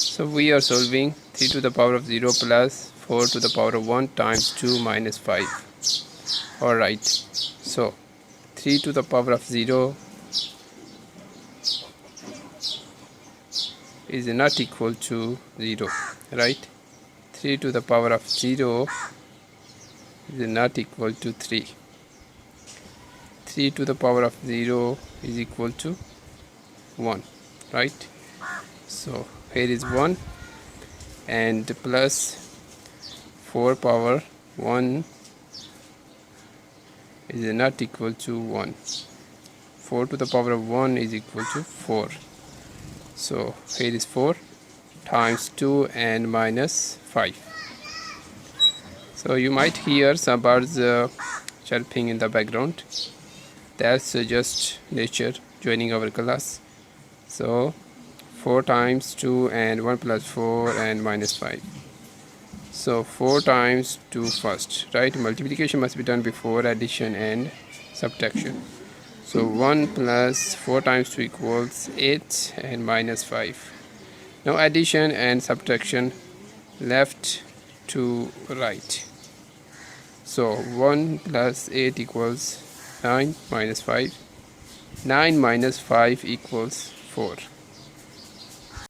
So we are solving 3 to the power of 0 plus 4 to the power of 1 times 2 minus 5. Alright, so 3 to the power of 0 is not equal to 0, right? 3 to the power of 0 is not equal to 3. 3 to the power of 0 is equal to 1, right? So here is 1 and plus 4 power 1 is not equal to 1. 4 to the power of 1 is equal to 4. So here is 4 times 2 and minus 5. So you might hear some birds chirping in the background. That's just nature joining our class. So 4 times 2 and 1 plus 4 and minus 5. So 4 times 2 first, right? Multiplication must be done before addition and subtraction. So 1 plus 4 times 2 equals 8 and minus 5. Now addition and subtraction, left to right. So 1 plus 8 equals 9 minus 5. 9 minus 5 equals 4.